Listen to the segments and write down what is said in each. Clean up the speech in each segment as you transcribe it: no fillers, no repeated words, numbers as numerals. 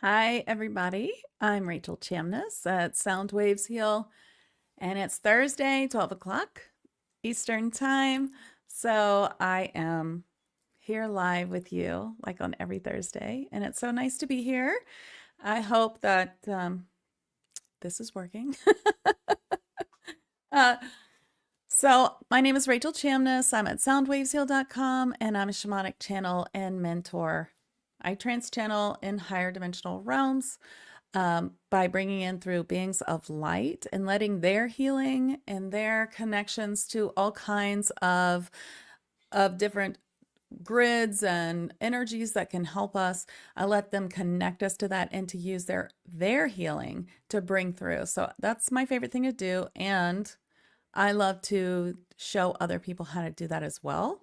Hi, everybody. I'm Rachel Chamness at Sound Waves Heal, and it's Thursday, 12 o'clock Eastern Time. So I am here live with you, like on every Thursday, and it's so nice to be here. I hope that this is working. uh, so my name is Rachel Chamness. I'm at soundwavesheal.com, and I'm a shamanic channel and mentor. I trance channel in higher dimensional realms by bringing in through beings of light and letting their healing and their connections to all kinds of different grids and energies that can help us. I let them connect us to that and to use their healing to bring through. So that's my favorite thing to do, and I love to show other people how to do that as well.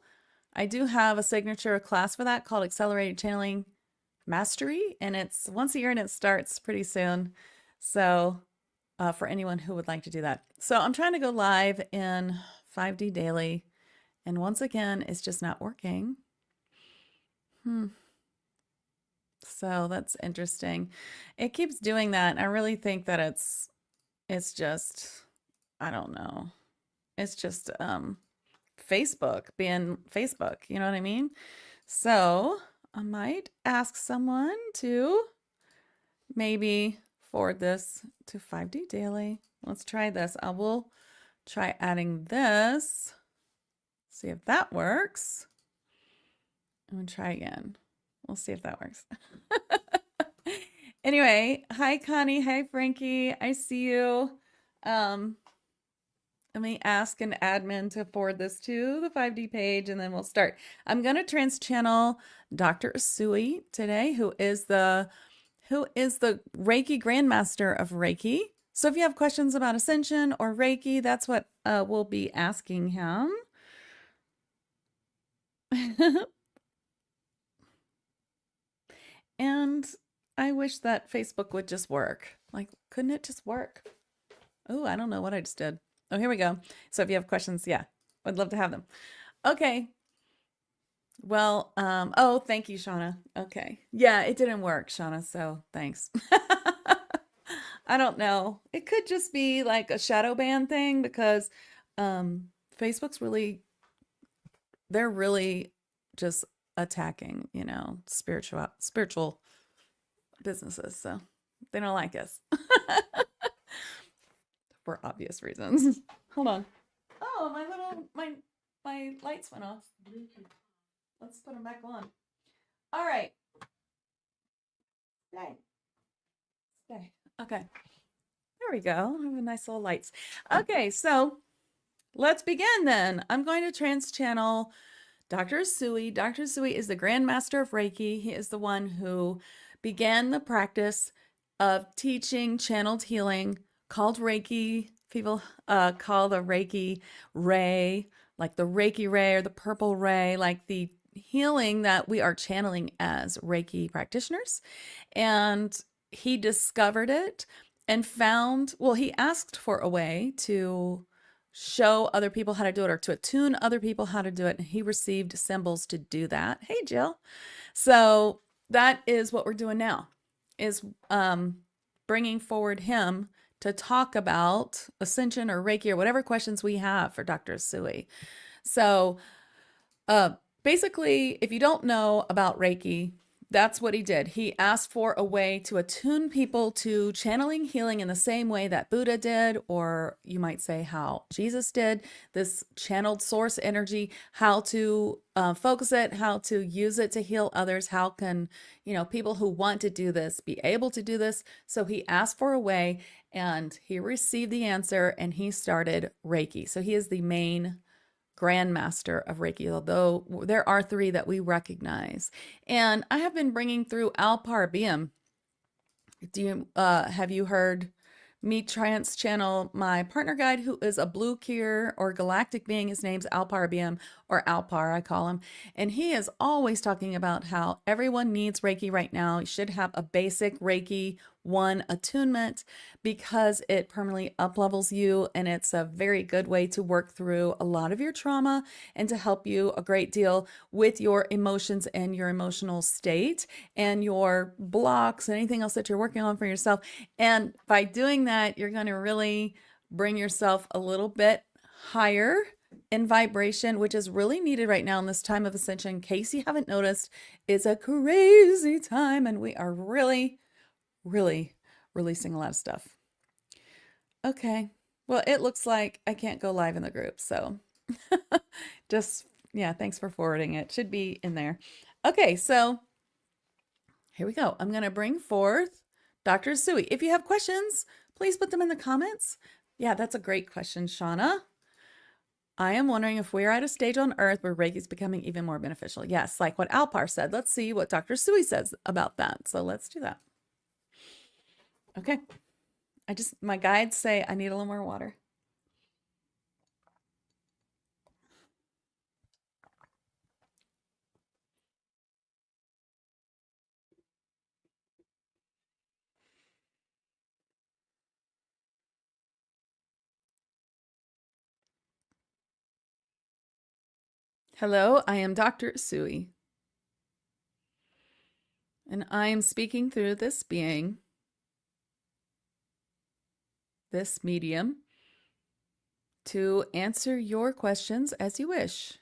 I do have a signature class for that called Accelerated Channeling Mastery, and it's once a year and it starts pretty soon. So for anyone who would like to do that. So I'm trying to go live in 5D daily, and once again, it's just not working. So that's interesting. It keeps doing that. I really think that it's just, I don't know. It's just Facebook being Facebook, you know what I mean? So I might ask someone to maybe forward this to 5D Daily. Let's try this. I will try adding this. See if that works. I'm going to try again. We'll see if that works. Anyway, hi Connie. Hi Frankie. I see you. Let me ask an admin to forward this to the 5D page and then we'll start. I'm going to trance channel Dr. Usui today, who is the Reiki Grandmaster of Reiki. So if you have questions about Ascension or Reiki, that's what we'll be asking him. And I wish that Facebook would just work. Like, couldn't it just work? Oh, I don't know what I just did. Oh, here we go. So if you have questions, yeah, I'd love to have them. Okay. Well, oh, thank you, Shauna. Okay. Yeah, it didn't work, Shauna, so thanks. I don't know. It could just be like a shadow ban thing because Facebook's they're really just attacking, spiritual businesses. So they don't like us for obvious reasons. Hold on. Oh, my lights went off. Let's put them back on. All right. Stay. Stay. Okay. There we go. I have a nice little lights. Okay, so let's begin then. I'm going to trance channel Dr. Usui. Dr. Usui is the Grandmaster of Reiki. He is the one who began the practice of teaching channeled healing called Reiki. People call the Reiki ray, like the Reiki ray or the purple ray, like the healing that we are channeling as Reiki practitioners. And he discovered it and found, well, he asked for a way to show other people how to do it or to attune other people how to do it. And he received symbols to do that. Hey, Jill. So that is what we're doing now, is bringing forward him to talk about Ascension or Reiki or whatever questions we have for Dr. Usui. So basically, if you don't know about Reiki, that's what he did. He asked for a way to attune people to channeling healing in the same way that Buddha did, or you might say how Jesus did, this channeled source energy, how to focus it, how to use it to heal others. How can, people who want to do this be able to do this? So he asked for a way and he received the answer and he started Reiki. So he is the main Grandmaster of Reiki, although there are three that we recognize. And I have been bringing through Alpar. Have you heard me trance channel my partner guide, who is a blue Kier or galactic being? His name's Alpar, or Alpar, I call him. And he is always talking about how everyone needs Reiki right now. You should have a basic Reiki one attunement because it permanently uplevels you, and it's a very good way to work through a lot of your trauma and to help you a great deal with your emotions and your emotional state and your blocks and anything else that you're working on for yourself. And by doing that, you're going to really bring yourself a little bit higher in vibration, which is really needed right now in this time of ascension. In case you haven't noticed, it's a crazy time and we are really releasing a lot of stuff. Okay. Well, it looks like I can't go live in the group. So just, yeah, thanks for forwarding it. Should be in there. Okay. So here we go. I'm going to bring forth Dr. Usui. If you have questions, please put them in the comments. Yeah, that's a great question, Shauna. I am wondering if we're at a stage on Earth where Reiki is becoming even more beneficial. Yes, like what Alpar said. Let's see what Dr. Usui says about that. So let's do that. Okay. My guides say I need a little more water. Hello, I am Dr. Usui, and I am speaking through this being, this medium, to answer your questions as you wish,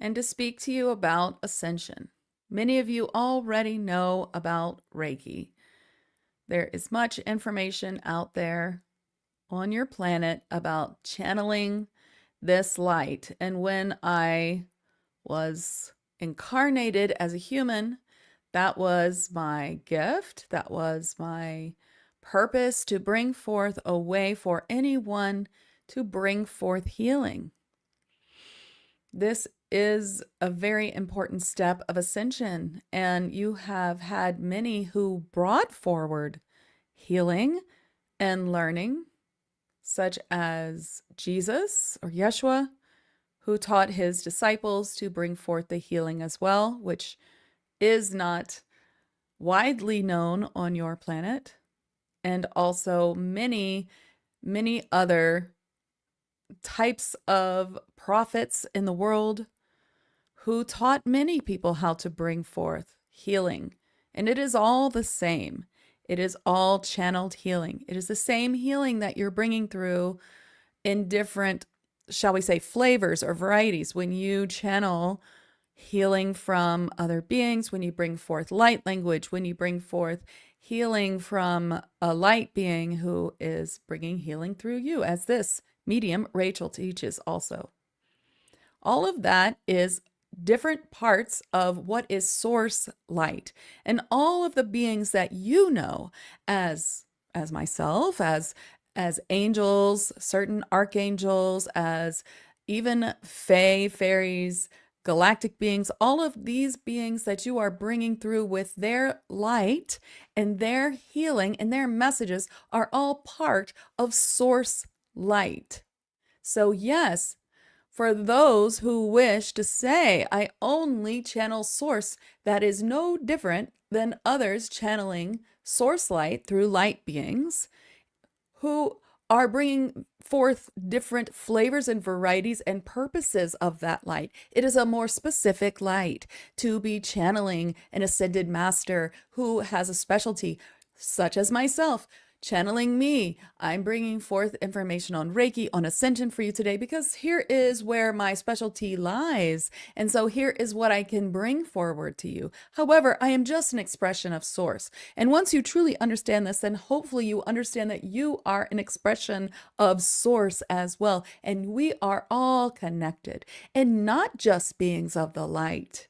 and to speak to you about Ascension. Many of you already know about Reiki. There is much information out there on your planet about channeling this light. And when I was incarnated as a human, that was my gift. That was my purpose, to bring forth a way for anyone to bring forth healing. This is a very important step of ascension, and you have had many who brought forward healing and learning, such as Jesus or Yeshua, who taught his disciples to bring forth the healing as well, which is not widely known on your planet. And also many other types of prophets in the world who taught many people how to bring forth healing. And it is all the same. It is all channeled healing. It is the same healing that you're bringing through in different, shall we say, flavors or varieties. When you channel healing from other beings, when you bring forth light language, when you bring forth healing from a light being who is bringing healing through you, as this medium, Rachel, teaches also. All of that is different parts of what is source light, and all of the beings that you know as myself, as angels, certain archangels, as even fae, fairies, galactic beings, all of these beings that you are bringing through with their light and their healing and their messages are all part of source light. So yes, for those who wish to say, I only channel source, that is no different than others channeling source light through light beings who are bringing forth different flavors and varieties and purposes of that light. It is a more specific light to be channeling an ascended master who has a specialty, such as myself. Channeling me, I'm bringing forth information on Reiki, on Ascension for you today, because here is where my specialty lies. And so here is what I can bring forward to you. However, I am just an expression of source. And once you truly understand this, then hopefully you understand that you are an expression of source as well. And we are all connected, and not just beings of the light.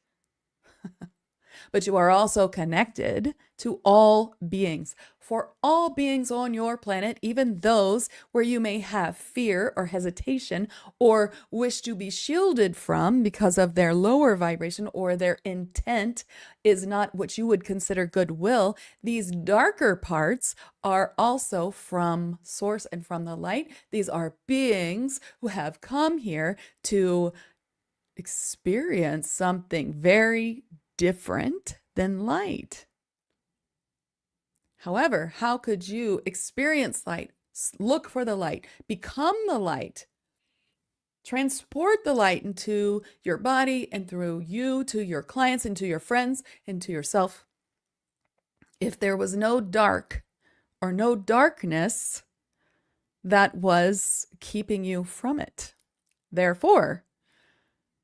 But you are also connected to all beings. For all beings on your planet, even those where you may have fear or hesitation or wish to be shielded from because of their lower vibration or their intent is not what you would consider goodwill, these darker parts are also from source and from the light. These are beings who have come here to experience something very different than light. However, how could you experience light, look for the light, become the light, transport the light into your body and through you to your clients and to your friends and to yourself? If there was no dark or no darkness that was keeping you from it. Therefore,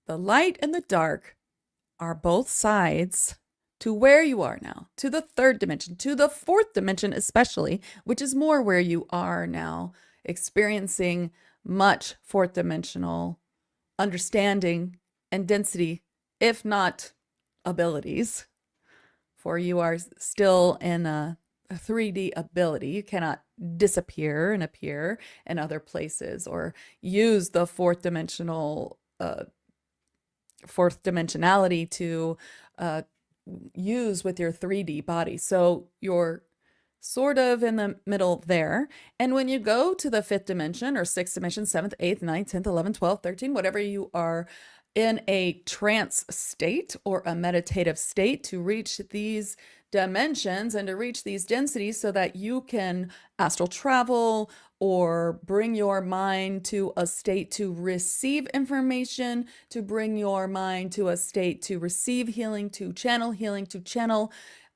the light and the dark are both sides to where you are now, to the third dimension, to the fourth dimension especially, which is more where you are now, experiencing much fourth dimensional understanding and density, if not abilities, for you are still in a 3D ability. You cannot disappear and appear in other places or use the fourth dimensionality to use with your 3D body. So you're sort of in the middle there. And when you go to the fifth dimension or sixth dimension, seventh, eighth, ninth, 10th, 11th, 12th, 13th, whatever you are in a trance state or a meditative state, to reach these dimensions and to reach these densities so that you can astral travel or bring your mind to a state to receive information, to bring your mind to a state to receive healing, to channel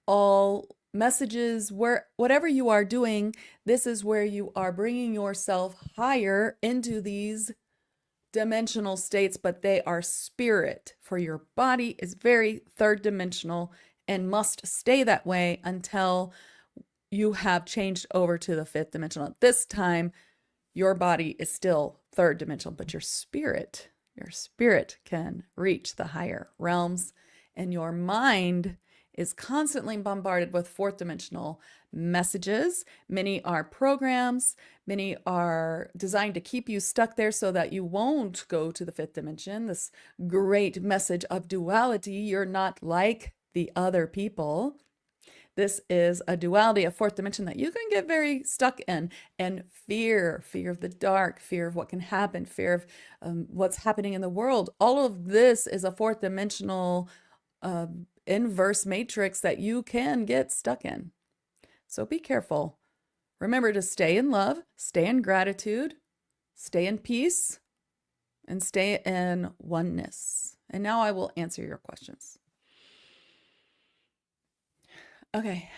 all messages, whatever you are doing. This is where you are bringing yourself higher into these dimensional states, but they are spirit, for your body is very third dimensional and must stay that way until you have changed over to the fifth dimensional. At this time, your body is still third dimensional, but your spirit can reach the higher realms, and your mind is constantly bombarded with fourth dimensional messages. Many are programs, many are designed to keep you stuck there so that you won't go to the fifth dimension. This great message of duality, you're not like the other people. This is a duality of fourth dimension that you can get very stuck in. And fear of the dark, fear of what can happen, fear of what's happening in the world. All of this is a fourth dimensional inverse matrix that you can get stuck in. So be careful. Remember to stay in love, stay in gratitude, stay in peace, and stay in oneness. And now I will answer your questions. Okay.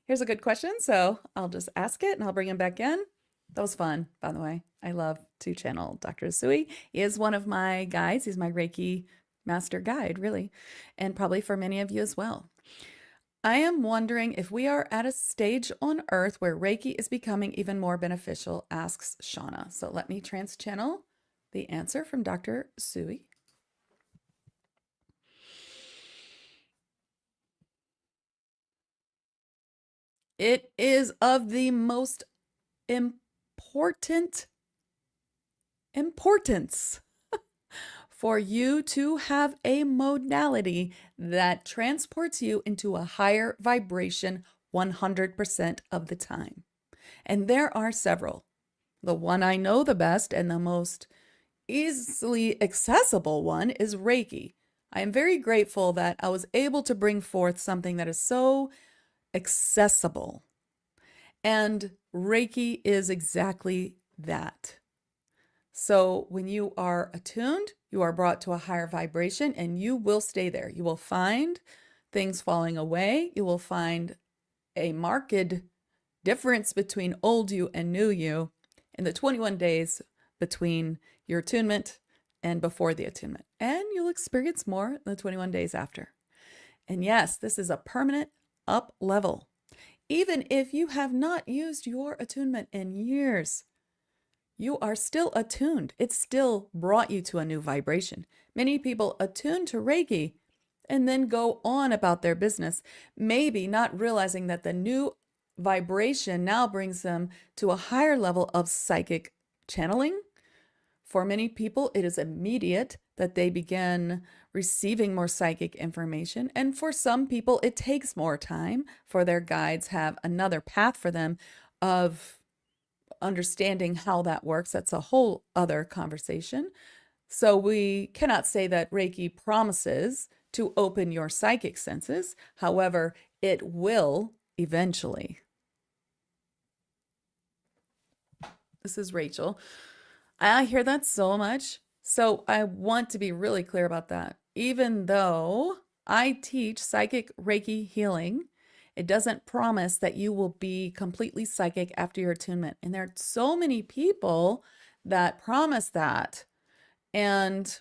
Here's a good question. So I'll just ask it and I'll bring him back in. That was fun, by the way. I love to channel Dr. Usui. He is one of my guides. He's my Reiki master guide, really, and probably for many of you as well. I am wondering if we are at a stage on Earth where Reiki is becoming even more beneficial, asks Shauna. So let me trance channel the answer from Dr. Usui. It is of the most importance for you to have a modality that transports you into a higher vibration 100% of the time. And there are several. The one I know the best and the most easily accessible one is Reiki. I am very grateful that I was able to bring forth something that is so accessible. And Reiki is exactly that. So when you are attuned, you are brought to a higher vibration and you will stay there. You will find things falling away. You will find a marked difference between old you and new you in the 21 days between your attunement and before the attunement. And you'll experience more in the 21 days after. And yes, this is a permanent up level. Even if you have not used your attunement in years, you are still attuned. It still brought you to a new vibration. Many people attune to Reiki and then go on about their business, maybe not realizing that the new vibration now brings them to a higher level of psychic channeling. For many people, it is immediate that they begin receiving more psychic information. And for some people, it takes more time, for their guides have another path for them of understanding how that works. That's a whole other conversation. So we cannot say that Reiki promises to open your psychic senses. However, it will eventually. This is Rachel. I hear that so much. So I want to be really clear about that. Even though I teach psychic Reiki healing, it doesn't promise that you will be completely psychic after your attunement. And there are so many people that promise that. And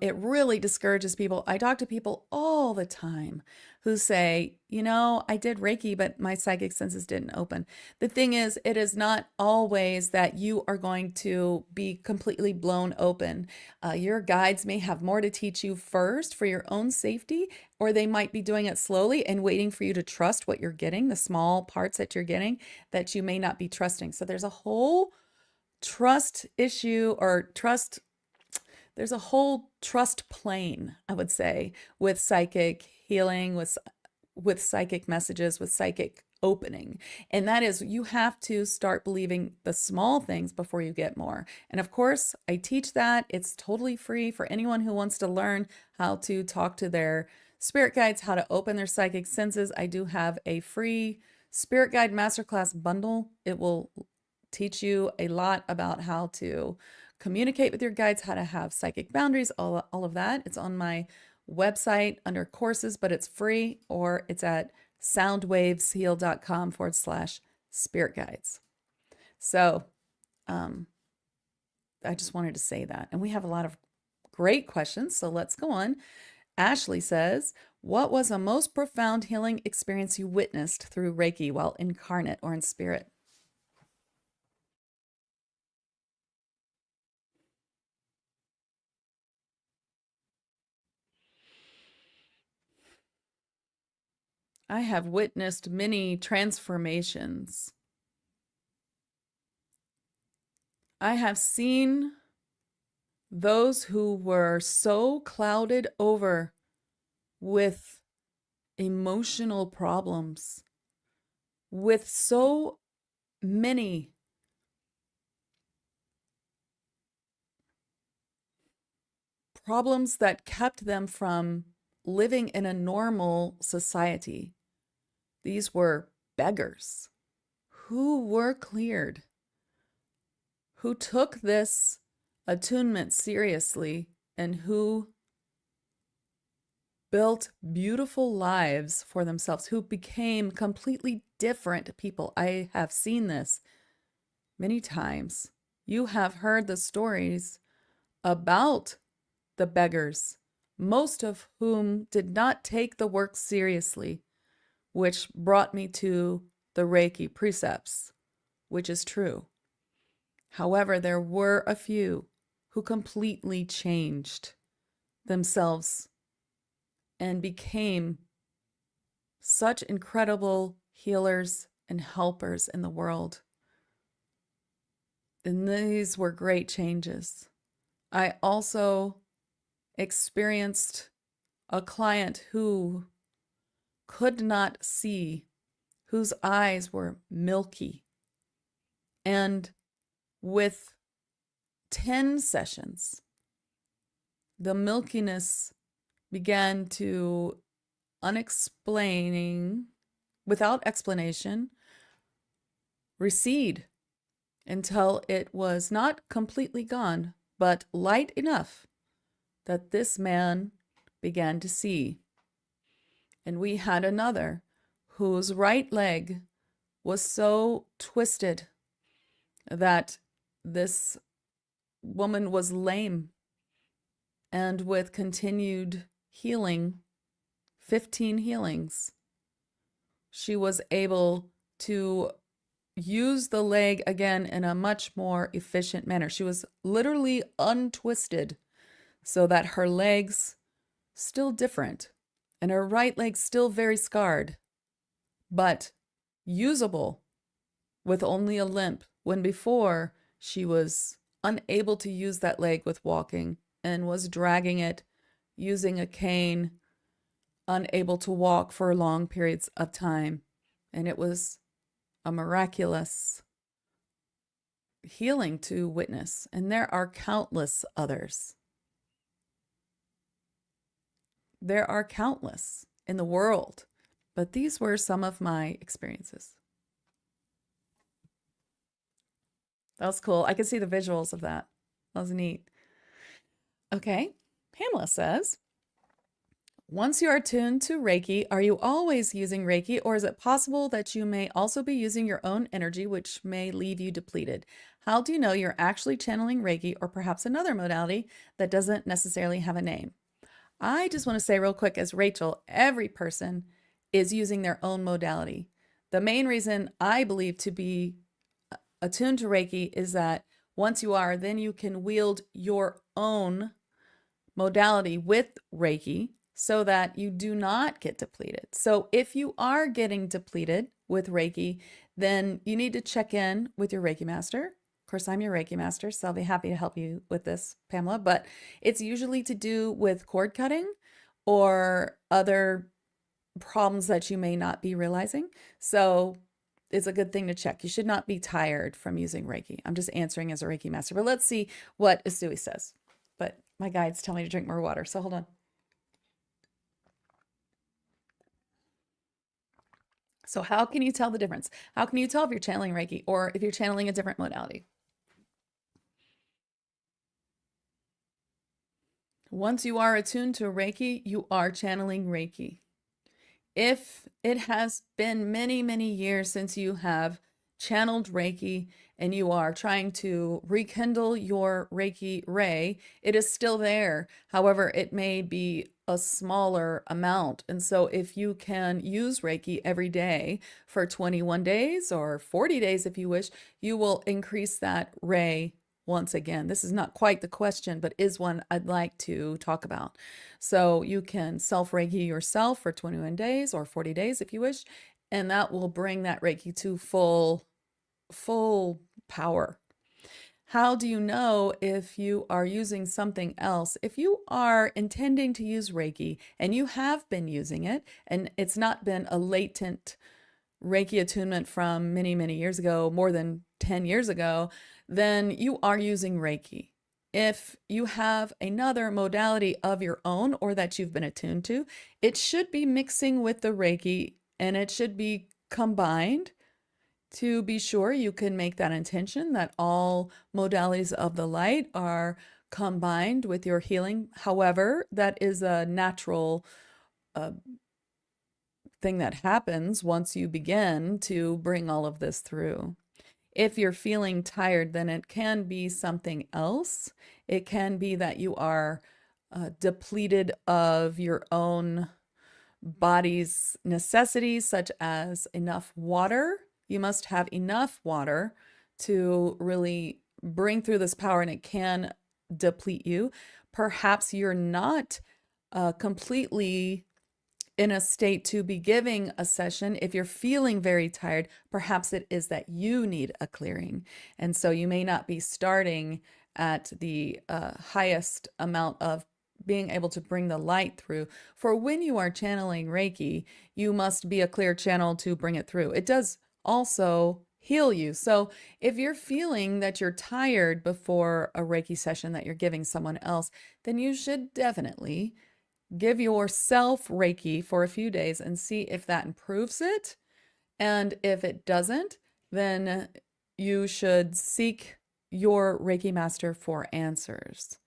it really discourages people. I talk to people all the time who say, I did Reiki, but my psychic senses didn't open. The thing is, it is not always that you are going to be completely blown open. Your guides may have more to teach you first for your own safety, or they might be doing it slowly and waiting for you to trust what you're getting, the small parts that you're getting that you may not be trusting. So there's a whole trust issue or trust. There's a whole trust plane, I would say, with psychic healing, with psychic messages, with psychic opening. And that is, you have to start believing the small things before you get more. And of course, I teach that. It's totally free for anyone who wants to learn how to talk to their spirit guides, how to open their psychic senses. I do have a free spirit guide masterclass bundle. It will teach you a lot about how to communicate with your guides, how to have psychic boundaries, all of that. It's on my website under courses, but it's free, or it's at soundwavesheal.com/spirit guides. So I just wanted to say that. And we have a lot of great questions, so let's go on. Ashley says, what was a most profound healing experience you witnessed through Reiki while incarnate or in spirit? I have witnessed many transformations. I have seen those who were so clouded over with emotional problems, with so many problems that kept them from living in a normal society. These were beggars who were cleared, who took this attunement seriously, and who built beautiful lives for themselves, who became completely different people. I have seen this many times. You have heard the stories about the beggars, most of whom did not take the work seriously, which brought me to the Reiki precepts, which is true. However, there were a few who completely changed themselves and became such incredible healers and helpers in the world. And these were great changes. I also experienced a client who could not see, whose eyes were milky. And with 10 sessions, the milkiness began to without explanation, recede until it was not completely gone, but light enough that this man began to see. And we had another whose right leg was so twisted that this woman was lame. And with continued healing, 15 healings, she was able to use the leg again in a much more efficient manner. She was literally untwisted so that her legs still different and her right leg still very scarred, but usable with only a limp, when before she was unable to use that leg with walking and was dragging it, using a cane, unable to walk for long periods of time. And it was a miraculous healing to witness. And there are countless others. There are countless in the world but these were some of my experiences. That was cool. I could see the visuals of that. That was neat. Okay. Pamela says, once you are tuned to Reiki, are you always using Reiki, or is it possible that you may also be using your own energy, which may leave you depleted? How do you know you're actually channeling Reiki or perhaps another modality that doesn't necessarily have a name? I just want to say real quick, as Rachel, every person is using their own modality. The main reason I believe to be attuned to Reiki is that once you are, then you can wield your own modality with Reiki so that you do not get depleted. So if you are getting depleted with Reiki, then you need to check in with your Reiki master. Of course, I'm your Reiki master, so I'll be happy to help you with this, Pamela, but it's usually to do with cord cutting or other problems that you may not be realizing. So it's a good thing to check. You should not be tired from using Reiki. I'm just answering as a Reiki master, but let's see what Usui says. But my guides tell me to drink more water, so hold on. So how can you tell the difference? How can you tell if you're channeling Reiki or if you're channeling a different modality? Once you are attuned to Reiki, you are channeling Reiki. If it has been many, many years since you have channeled Reiki and you are trying to rekindle your Reiki ray, it is still there. However, it may be a smaller amount. And so if you can use Reiki every day for 21 days or 40 days, if you wish, you will increase that ray once again. This is not quite the question, but is one I'd like to talk about. So you can self-Reiki yourself for 21 days or 40 days if you wish, and that will bring that Reiki to full power. How do you know if you are using something else? If you are intending to use Reiki and you have been using it and it's not been a latent Reiki attunement from many, many years ago, more than 10 years ago, then you are using Reiki. If you have another modality of your own or that you've been attuned to, it should be mixing with the Reiki and it should be combined to be sure you can make that intention that all modalities of the light are combined with your healing. However, that is a natural thing that happens once you begin to bring all of this through. If you're feeling tired, then it can be something else. It can be that you are depleted of your own body's necessities, such as enough water. You must have enough water to really bring through this power, and it can deplete you. Perhaps you're not completely in a state to be giving a session. If you're feeling very tired, perhaps it is that you need a clearing. And so you may not be starting at the highest amount of being able to bring the light through. For when you are channeling Reiki, you must be a clear channel to bring it through. It does also heal you. So if you're feeling that you're tired before a Reiki session that you're giving someone else, then you should definitely give yourself Reiki for a few days and see if that improves it. And if it doesn't, then you should seek your Reiki master for answers.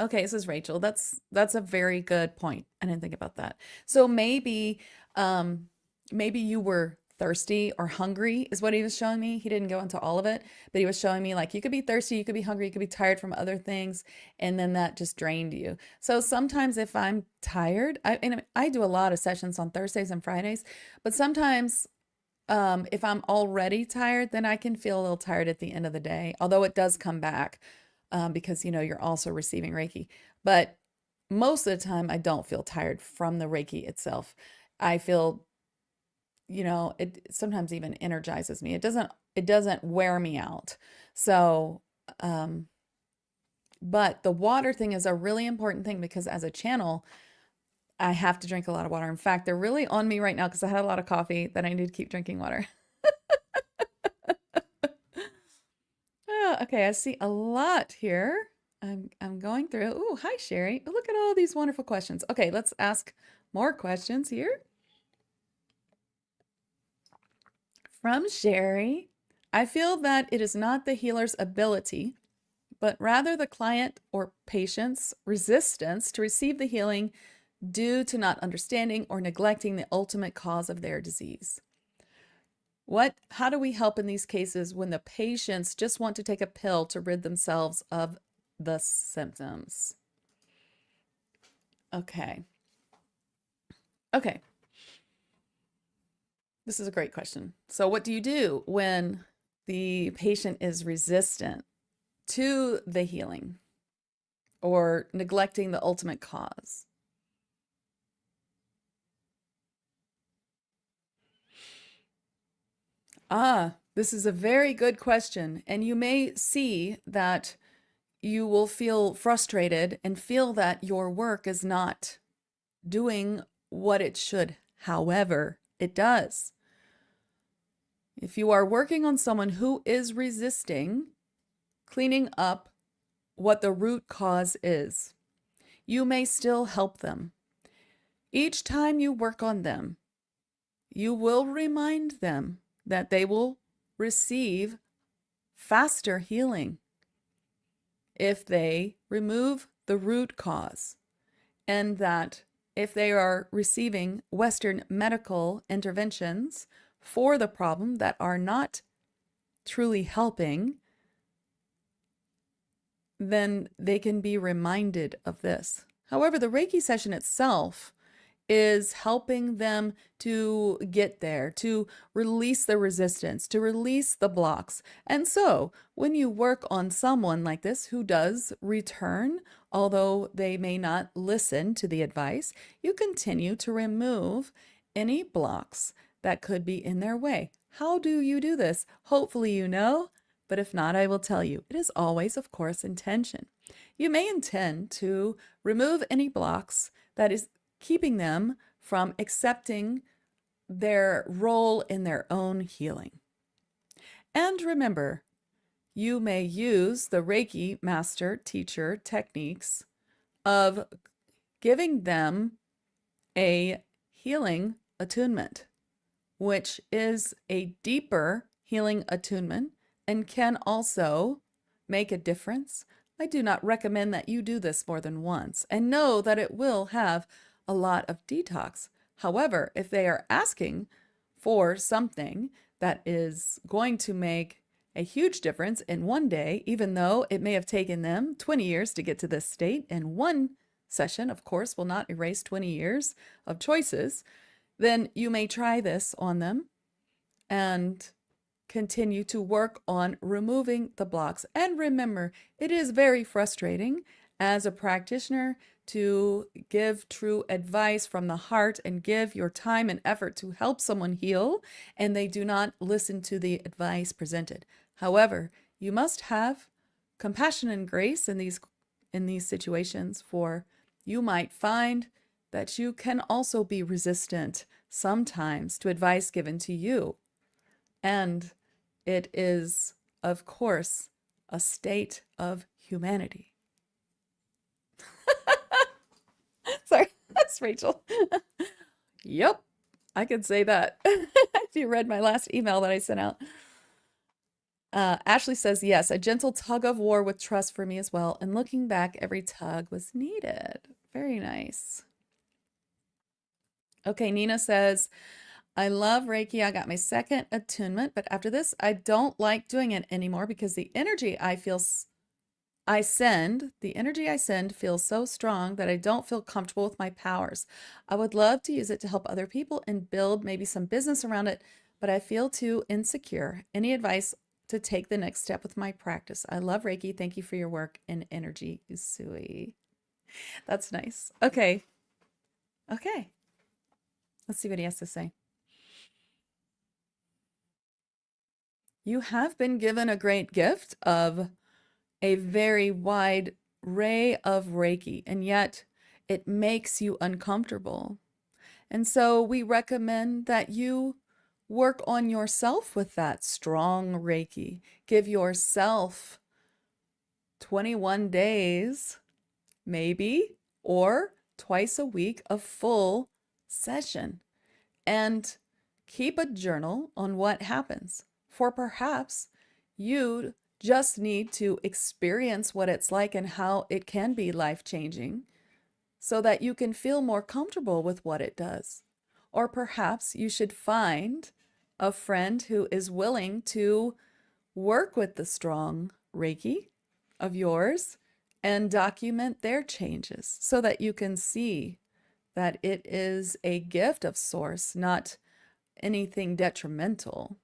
Okay, this is Rachel. That's a very good point. I didn't think about that. So maybe you were thirsty or hungry is what he was showing me. He didn't go into all of it, but he was showing me like you could be thirsty, you could be hungry, you could be tired from other things, and then that just drained you. So sometimes if I'm tired, I do a lot of sessions on Thursdays and Fridays, but sometimes if I'm already tired, then I can feel a little tired at the end of the day, although it does come back because, you're also receiving Reiki. But most of the time, I don't feel tired from the Reiki itself. I feel, it sometimes even energizes me. It doesn't wear me out. So, but the water thing is a really important thing because as a channel, I have to drink a lot of water. In fact, they're really on me right now because I had a lot of coffee that I need to keep drinking water. Okay, I see a lot here. I'm going through. Oh, hi, Sherry. Look at all these wonderful questions. Okay, let's ask more questions here. From Sherry, I feel that it is not the healer's ability, but rather the client or patient's resistance to receive the healing due to not understanding or neglecting the ultimate cause of their disease. How do we help in these cases when the patients just want to take a pill to rid themselves of the symptoms? Okay. This is a great question. So what do you do when the patient is resistant to the healing or neglecting the ultimate cause? This is a very good question. And you may see that you will feel frustrated and feel that your work is not doing what it should. However, it does. If you are working on someone who is resisting, cleaning up what the root cause is, you may still help them. Each time you work on them, you will remind them that they will receive faster healing if they remove the root cause, and that if they are receiving Western medical interventions for the problem that are not truly helping, then they can be reminded of this. However, the Reiki session itself is helping them to get there, to release the resistance, to release the blocks. And so when you work on someone like this who does return, although they may not listen to the advice, you continue to remove any blocks that could be in their way. How do you do this? Hopefully you know, but if not, I will tell you. It is always, of course, intention. You may intend to remove any blocks that is keeping them from accepting their role in their own healing. And remember, you may use the Reiki master teacher techniques of giving them a healing attunement, which is a deeper healing attunement and can also make a difference. I do not recommend that you do this more than once, and know that it will have a lot of detox. However, if they are asking for something that is going to make a huge difference in one day, even though it may have taken them 20 years to get to this state, and one session, of course, will not erase 20 years of choices, then you may try this on them and continue to work on removing the blocks. And remember, it is very frustrating as a practitioner to give true advice from the heart and give your time and effort to help someone heal, and they do not listen to the advice presented. However, you must have compassion and grace in these situations, for you might find that you can also be resistant sometimes to advice given to you. And it is, of course, a state of humanity. Sorry, that's Rachel. Yep, I could say that. If you read my last email that I sent out. Ashley says, yes, a gentle tug of war with trust for me as well. And looking back, every tug was needed. Very nice. Okay, Nina says, I love Reiki. I got my second attunement, but after this, I don't like doing it anymore because the energy I send feels so strong that I don't feel comfortable with my powers. I would love to use it to help other people and build maybe some business around it, but I feel too insecure. Any advice to take the next step with my practice? I love Reiki. Thank you for your work and energy, Usui. That's nice. Okay. Let's see what he has to say. You have been given a great gift of a very wide array of Reiki, and yet it makes you uncomfortable. And so we recommend that you work on yourself with that strong Reiki. Give yourself 21 days, maybe, or twice a week of full session and keep a journal on what happens. For perhaps you just need to experience what it's like and how it can be life-changing so that you can feel more comfortable with what it does. Or perhaps you should find a friend who is willing to work with the strong Reiki of yours and document their changes so that you can see that it is a gift of Source, not anything detrimental.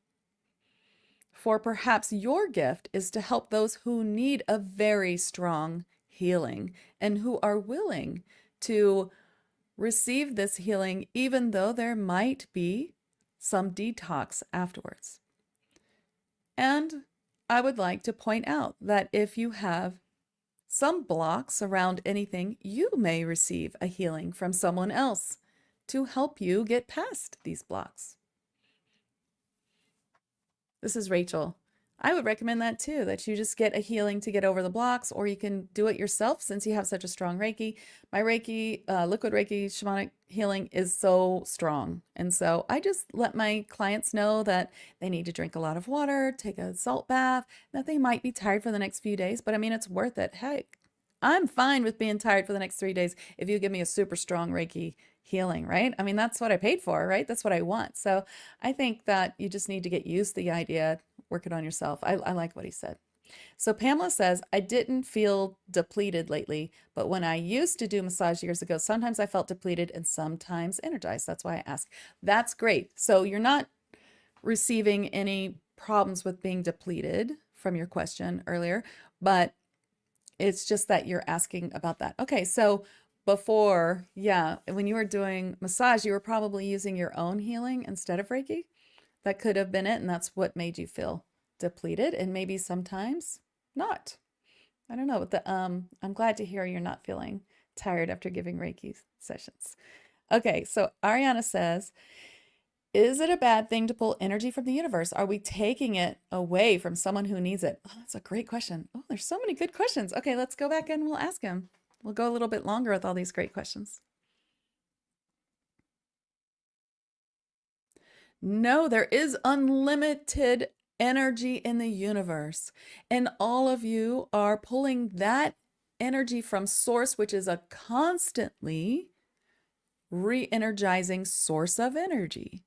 For perhaps your gift is to help those who need a very strong healing and who are willing to receive this healing, even though there might be some detox afterwards. And I would like to point out that if you have some blocks around anything, you may receive a healing from someone else to help you get past these blocks. This is Rachel. I would recommend that too, that you just get a healing to get over the blocks, or you can do it yourself since you have such a strong Reiki. My Reiki, liquid Reiki shamanic healing is so strong. And so I just let my clients know that they need to drink a lot of water, take a salt bath, that they might be tired for the next few days, but I mean, it's worth it. Heck, I'm fine with being tired for the next 3 days if you give me a super strong Reiki healing, right? I mean, that's what I paid for, right? That's what I want. So I think that you just need to get used to the idea, work it on yourself. I like what he said. So Pamela says, I didn't feel depleted lately, but when I used to do massage years ago, sometimes I felt depleted and sometimes energized. That's why I asked. That's great. So you're not receiving any problems with being depleted from your question earlier, but it's just that you're asking about that. Okay, so before, yeah, when you were doing massage, you were probably using your own healing instead of Reiki. That could have been it, and that's what made you feel depleted, and maybe sometimes not. I don't know, but I'm glad to hear you're not feeling tired after giving Reiki sessions. Okay, so Ariana says, is it a bad thing to pull energy from the universe? Are we taking it away from someone who needs it? Oh, that's a great question. Oh, there's so many good questions. Okay, let's go back and we'll ask him. We'll go a little bit longer with all these great questions. No, there is unlimited energy in the universe, and all of you are pulling that energy from Source, which is a constantly re-energizing source of energy.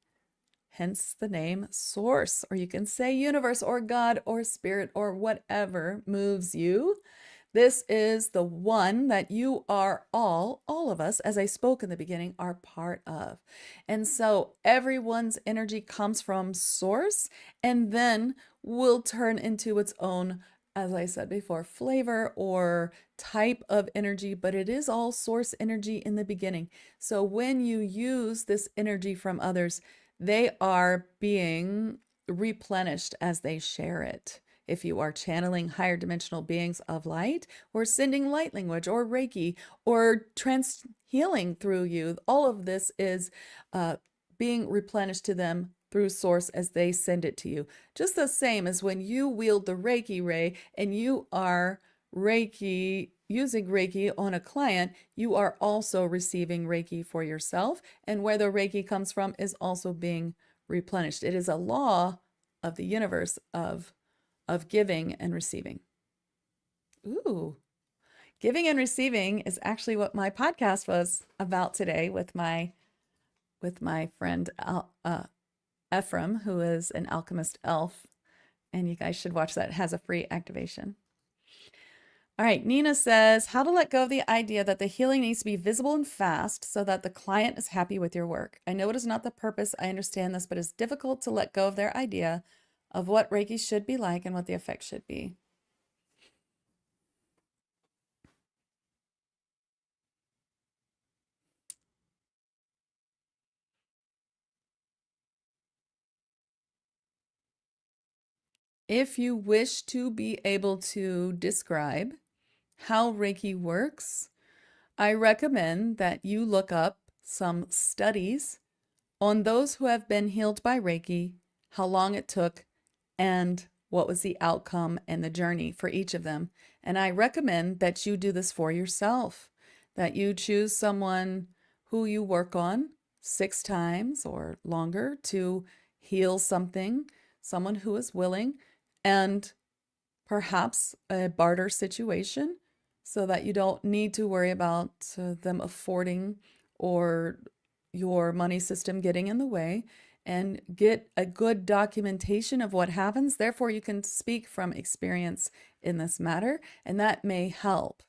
Hence the name Source, or you can say universe or God or spirit or whatever moves you. This is the one that you are all of us, as I spoke in the beginning, are part of. And so everyone's energy comes from Source and then will turn into its own, as I said before, flavor or type of energy, but it is all Source energy in the beginning. So when you use this energy from others, they are being replenished as they share it. If you are channeling higher dimensional beings of light, or sending light language, or Reiki, or trance healing through you, all of this is being replenished to them through Source as they send it to you. Just the same as when you wield the Reiki ray and you are using Reiki on a client, you are also receiving Reiki for yourself, and where the Reiki comes from is also being replenished. It is a law of the universe of giving and receiving. Ooh, giving and receiving is actually what my podcast was about today with my friend Ephraim, who is an alchemist elf, and you guys should watch that. It has a free activation. All right, Nina says, how to let go of the idea that the healing needs to be visible and fast so that the client is happy with your work. I know it is not the purpose, I understand this, but it's difficult to let go of their idea of what Reiki should be like and what the effect should be. If you wish to be able to describe how Reiki works, I recommend that you look up some studies on those who have been healed by Reiki, how long it took, and what was the outcome and the journey for each of them. And I recommend that you do this for yourself, that you choose someone who you work on 6 times or longer to heal someone who is willing, and perhaps a barter situation so that you don't need to worry about them affording or your money system getting in the way, and get a good documentation of what happens. Therefore, you can speak from experience in this matter, and that may help.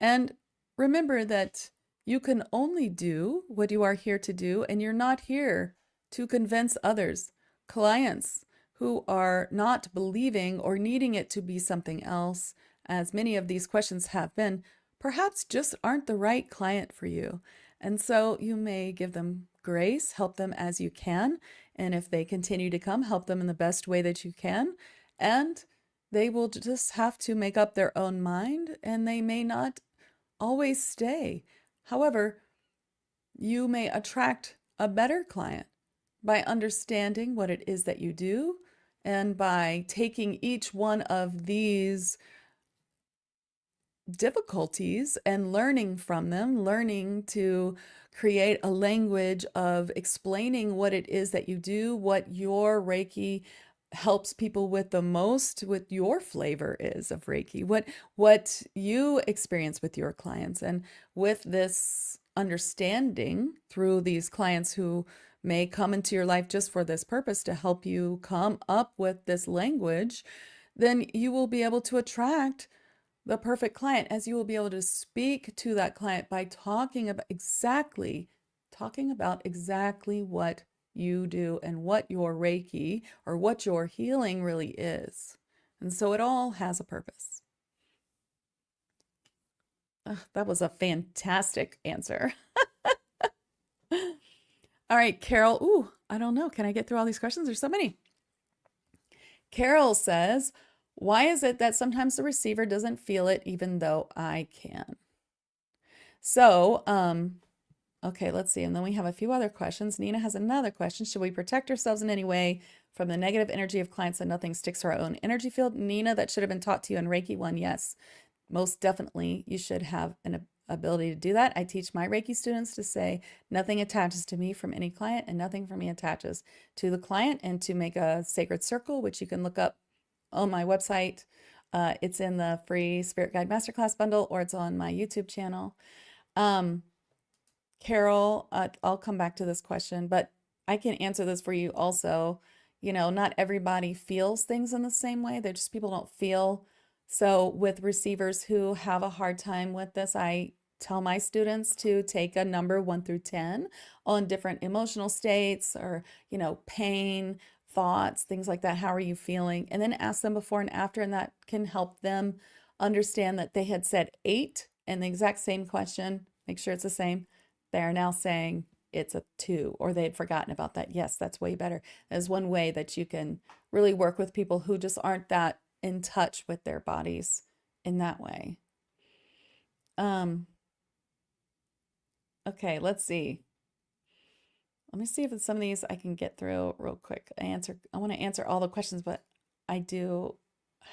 And remember that you can only do what you are here to do, and you're not here to convince others. Clients who are not believing or needing it to be something else, as many of these questions have been, perhaps just aren't the right client for you. And so you may give them grace, help them as you can. And if they continue to come, help them in the best way that you can. And they will just have to make up their own mind, and they may not always stay. However, you may attract a better client by understanding what it is that you do, and by taking each one of these difficulties and learning from them, learning to create a language of explaining what it is that you do, what your Reiki helps people with the most, what your flavor is of Reiki, what you experience with your clients. And with this understanding through these clients who may come into your life just for this purpose, to help you come up with this language, then you will be able to attract the perfect client, as you will be able to speak to that client by talking about exactly what you do and what your Reiki or what your healing really is. And so it all has a purpose. That was a fantastic answer. All right, Carol. Ooh, I don't know. Can I get through all these questions? There's so many. Carol says, why is it that sometimes the receiver doesn't feel it even though I can? So, okay, let's see. And then we have a few other questions. Nina has another question. Should we protect ourselves in any way from the negative energy of clients so nothing sticks to our own energy field? Nina, that should have been taught to you in Reiki 1. Yes, most definitely you should have an ability to do that. I teach my Reiki students to say nothing attaches to me from any client, and nothing from me attaches to the client, and to make a sacred circle, which you can look up on my website. It's in the free Spirit Guide Masterclass bundle, or it's on my YouTube channel. Carol, I'll come back to this question, but I can answer this for you also. You know, not everybody feels things in the same way. They're just, people don't feel. So with receivers who have a hard time with this, I tell my students to take a number 1 through 10 on different emotional states, or, you know, pain, thoughts, things like that. How are you feeling? And then ask them before and after, and that can help them understand that they had said 8 and the exact same question. Make sure it's the same. They are now saying it's a 2, or they had forgotten about that. Yes, that's way better. As one way that you can really work with people who just aren't that in touch with their bodies in that way. Okay, let's see. Let me see if some of these I can get through real quick. I want to answer all the questions, but I do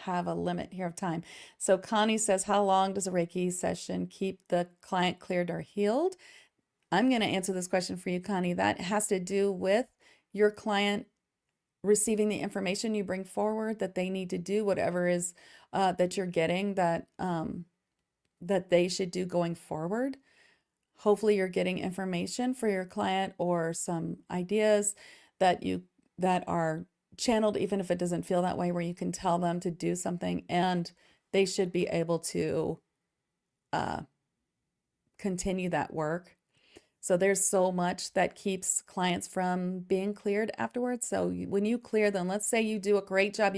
have a limit here of time. So Connie says, how long does a Reiki session keep the client cleared or healed? I'm going to answer this question for you, Connie. That has to do with your client receiving the information you bring forward that they need to do, whatever is that you're getting that that they should do going forward. Hopefully you're getting information for your client, or some ideas that are channeled, even if it doesn't feel that way, where you can tell them to do something, and they should be able to continue that work. So there's so much that keeps clients from being cleared afterwards. So when you clear them, let's say you do a great job,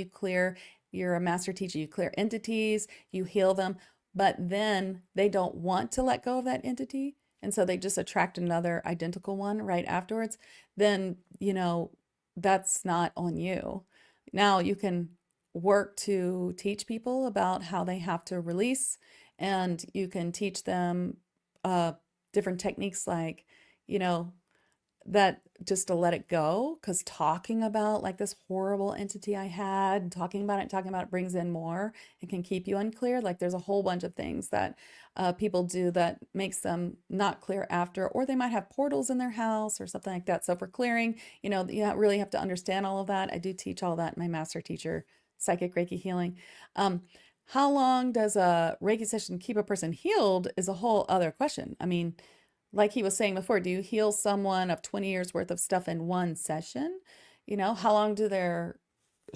you're a master teacher, you clear entities, you heal them, but then they don't want to let go of that entity, and so they just attract another identical one right afterwards, then, you know, that's not on you. Now you can work to teach people about how they have to release, and you can teach them different techniques, like, you know, that just to let it go, because talking about like this horrible entity I had, talking about it brings in more. It can keep you unclear. Like there's a whole bunch of things that people do that makes them not clear after, or they might have portals in their house or something like that. So for clearing, you know, you really have to understand all of that. I do teach all that in my master teacher, Psychic Reiki Healing. How long does a Reiki session keep a person healed is a whole other question. I mean, like he was saying before, do you heal someone of 20 years worth of stuff in one session? You know, how long do their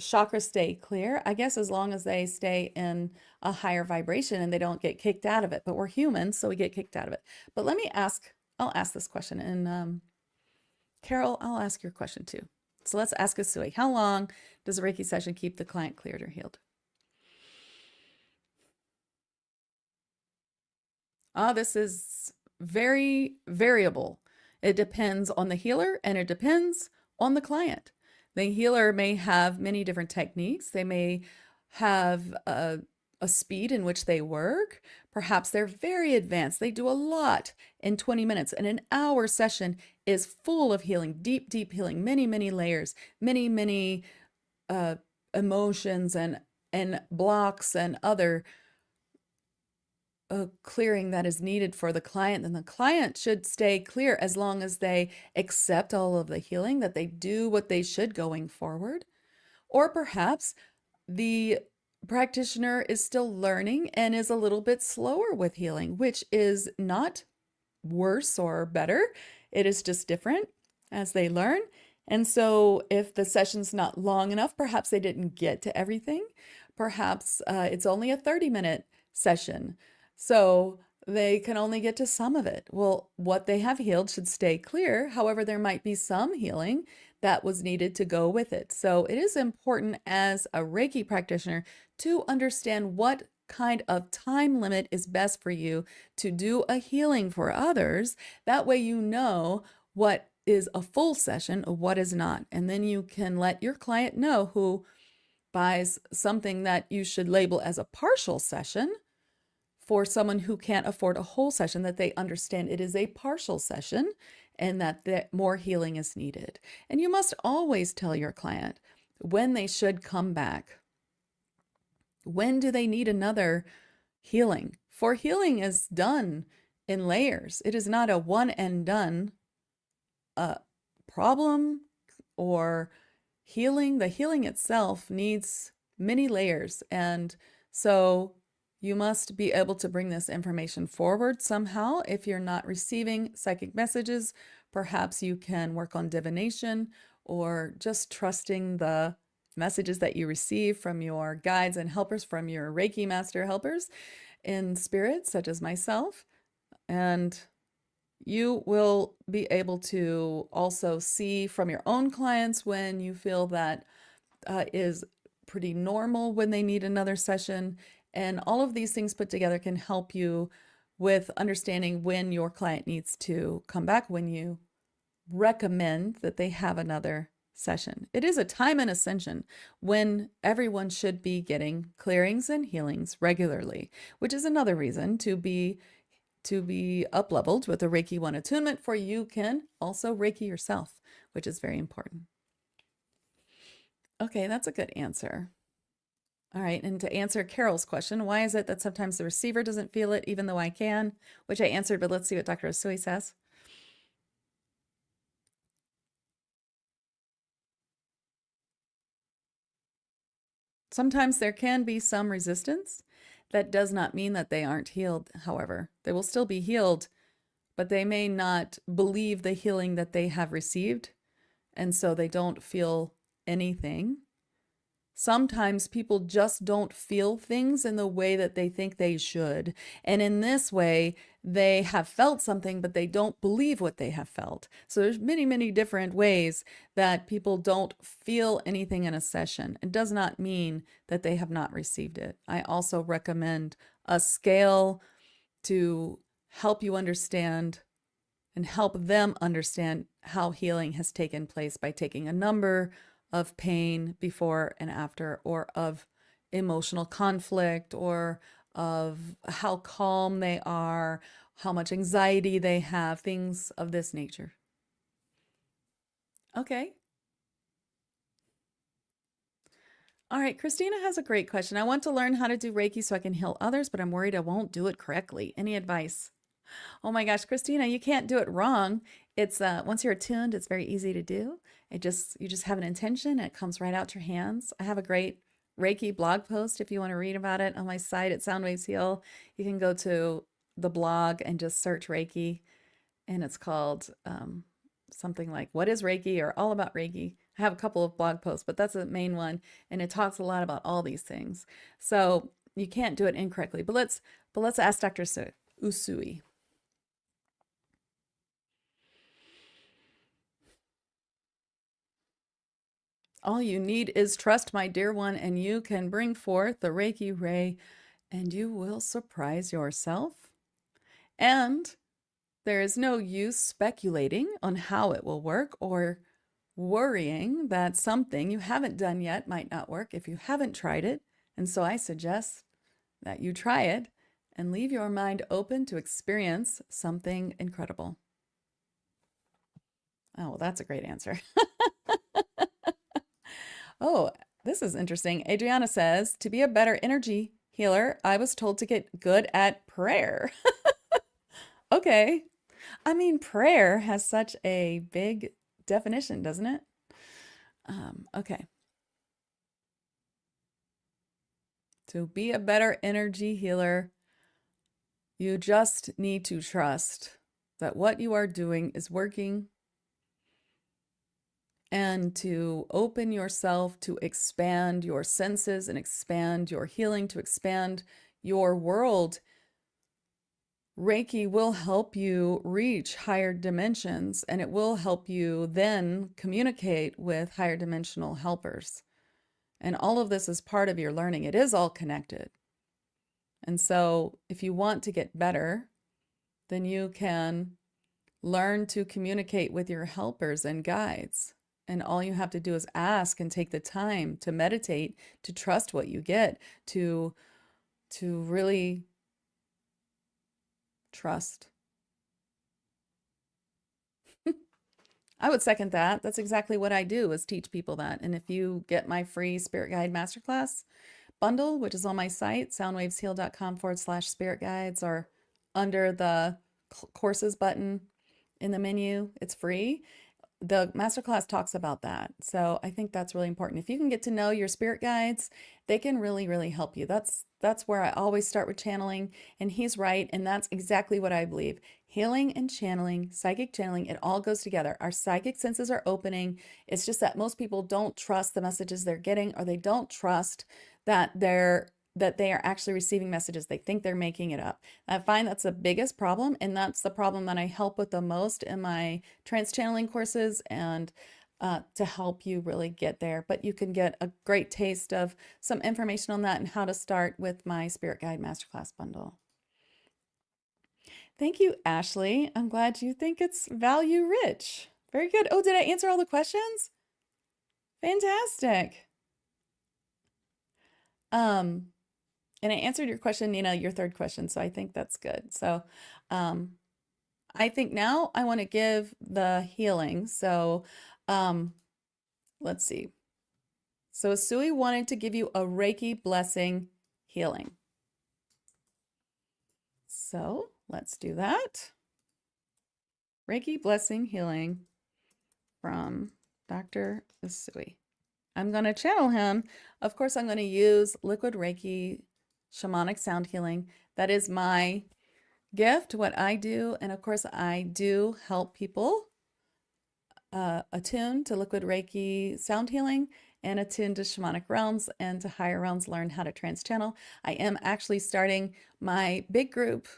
chakras stay clear? I guess as long as they stay in a higher vibration and they don't get kicked out of it. But we're humans, so we get kicked out of it. But let me ask, I'll ask this question. And Carol, I'll ask your question too. So let's ask Usui. How long does a Reiki session keep the client cleared or healed? This is very variable. It depends on the healer and it depends on the client. The healer may have many different techniques. They may have a speed in which they work. Perhaps they're very advanced. They do a lot in 20 minutes. And an hour session is full of healing, deep, deep healing, many, many layers, many, many emotions and blocks and other clearing that is needed for the client, then the client should stay clear as long as they accept all of the healing, that they do what they should going forward. Or perhaps the practitioner is still learning and is a little bit slower with healing, which is not worse or better. It is just different as they learn. And so if the session's not long enough, perhaps they didn't get to everything. Perhaps it's only a 30-minute session. So they can only get to some of it. Well, what they have healed should stay clear. However, there might be some healing that was needed to go with it. So it is important as a Reiki practitioner to understand what kind of time limit is best for you to do a healing for others. That way you know what is a full session or what is not. And then you can let your client know who buys something that you should label as a partial session for someone who can't afford a whole session, that they understand it is a partial session and that more healing is needed. And you must always tell your client when they should come back. When do they need another healing? For healing is done in layers. It is not a one and done problem or healing. The healing itself needs many layers. And so you must be able to bring this information forward somehow. If you're not receiving psychic messages, perhaps you can work on divination or just trusting the messages that you receive from your guides and helpers, from your Reiki master helpers in spirit, such as myself. And you will be able to also see from your own clients when you feel that is pretty normal when they need another session. And all of these things put together can help you with understanding when your client needs to come back, when you recommend that they have another session. It is a time in ascension when everyone should be getting clearings and healings regularly, which is another reason to be up-leveled with a Reiki 1 attunement, for you can also Reiki yourself, which is very important. Okay, that's a good answer. All right, and to answer Carol's question, why is it that sometimes the receiver doesn't feel it even though I can? Which I answered, but let's see what Dr. Usui says. Sometimes there can be some resistance. That does not mean that they aren't healed, however. They will still be healed, but they may not believe the healing that they have received, and so they don't feel anything. Sometimes people just don't feel things in the way that they think they should. And in this way, they have felt something, but they don't believe what they have felt. So there's many, many different ways that people don't feel anything in a session. It does not mean that they have not received it. I also recommend a scale to help you understand and help them understand how healing has taken place by taking a number of pain before and after, or of emotional conflict, or of how calm they are, how much anxiety they have, things of this nature. Okay. All right, Christina has a great question. I want to learn how to do Reiki so I can heal others, but I'm worried I won't do it correctly. Any advice? Oh my gosh, Christina, you can't do it wrong. It's once you're attuned, it's very easy to do. You just have an intention and it comes right out your hands. I have a great Reiki blog post if you want to read about it on my site at Soundwaves Heal. You can go to the blog and just search Reiki, and it's called something like "What is Reiki?" or "All About Reiki." I have a couple of blog posts, but that's the main one, and it talks a lot about all these things. So you can't do it incorrectly. But let's ask Dr. Usui. All you need is trust, my dear one, and you can bring forth the Reiki ray, and you will surprise yourself. And there is no use speculating on how it will work or worrying that something you haven't done yet might not work if you haven't tried it. And so I suggest that you try it and leave your mind open to experience something incredible. Oh, well, that's a great answer. Oh, this is interesting. Adriana says, to be a better energy healer, I was told to get good at prayer. Okay. I mean, prayer has such a big definition, doesn't it? Okay. To be a better energy healer, you just need to trust that what you are doing is working, and to open yourself to expand your senses and expand your healing, to expand your world. Reiki will help you reach higher dimensions, and it will help you then communicate with higher dimensional helpers. And all of this is part of your learning. It is all connected. And so if you want to get better, then you can learn to communicate with your helpers and guides. And all you have to do is ask and take the time to meditate, to trust what you get, to really trust. I would second that. That's exactly what I do, is teach people that. And if you get my free Spirit Guide Masterclass bundle, which is on my site, soundwavesheal.com/spirit guides, or under the courses button in the menu, it's free. The masterclass talks about that. So I think that's really important. If you can get to know your spirit guides, they can really, really help you. That's where I always start with channeling, and he's right. And that's exactly what I believe. Healing and channeling, psychic channeling, it all goes together. Our psychic senses are opening. It's just that most people don't trust the messages they're getting, or they don't trust that they are actually receiving messages. They think they're making it up. I find that's the biggest problem, and that's the problem that I help with the most in my trance channeling courses, and to help you really get there. But you can get a great taste of some information on that and how to start with my Spirit Guide Masterclass bundle. Thank you, Ashley. I'm glad you think it's value rich. Very good. Oh, did I answer all the questions? Fantastic. And I answered your question, Nina, your third question. So I think that's good. So I think now I want to give the healing. So let's see. So Usui wanted to give you a Reiki blessing healing. So let's do that. Reiki blessing healing from Dr. Usui. I'm going to channel him. Of course, I'm going to use liquid Reiki shamanic sound healing. That is my gift, what I do. And of course, I do help people attune to liquid Reiki sound healing and attune to shamanic realms and to higher realms, learn how to trance channel. I am actually starting my big group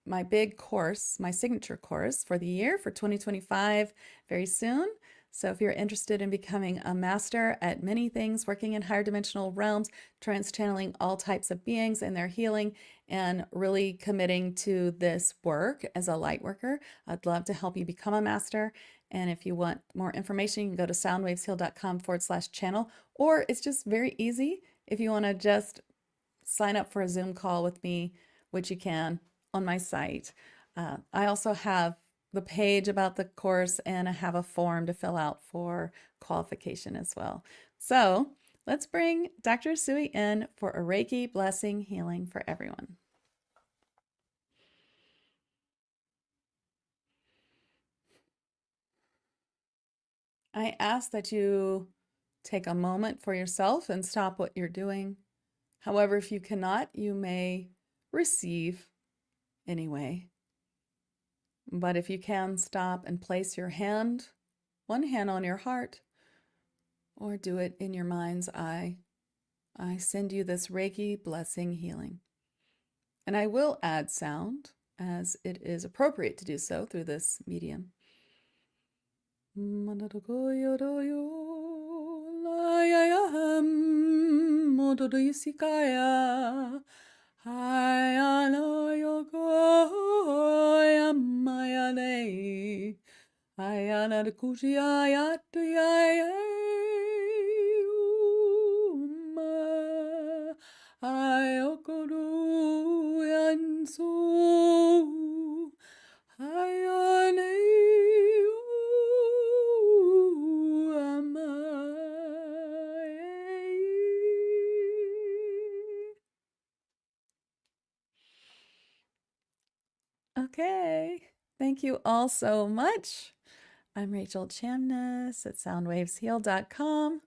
my big course, my signature course for the year for 2025 very soon. So if you're interested in becoming a master at many things, working in higher dimensional realms, trance channeling all types of beings and their healing, and really committing to this work as a light worker, I'd love to help you become a master. And if you want more information, you can go to soundwavesheal.com/channel, or it's just very easy if you want to just sign up for a Zoom call with me, which you can on my site. I also have the page about the course, and I have a form to fill out for qualification as well. So let's bring Dr. Usui in for a Reiki blessing healing for everyone. I ask that you take a moment for yourself and stop what you're doing. However, if you cannot, you may receive anyway. But if you can, stop and place your hand, one hand on your heart, or do it in your mind's eye. I send you this Reiki blessing healing. And I will add sound as it is appropriate to do so through this medium. Okay, thank you all so much. I'm Rachel Chamness at soundwavesheal.com.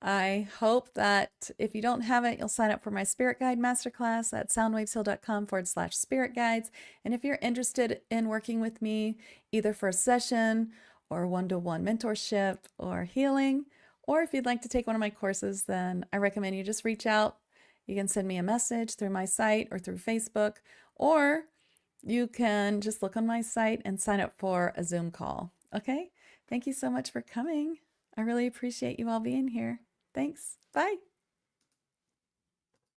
I hope that if you don't have it, you'll sign up for my Spirit Guide Masterclass at soundwavesheal.com/spirit guides. And if you're interested in working with me, either for a session or one-to-one mentorship or healing, or if you'd like to take one of my courses, then I recommend you just reach out. You can send me a message through my site or through Facebook, or you can just look on my site and sign up for a Zoom call. Okay? Thank you so much for coming. I really appreciate you all being here. Thanks. Bye.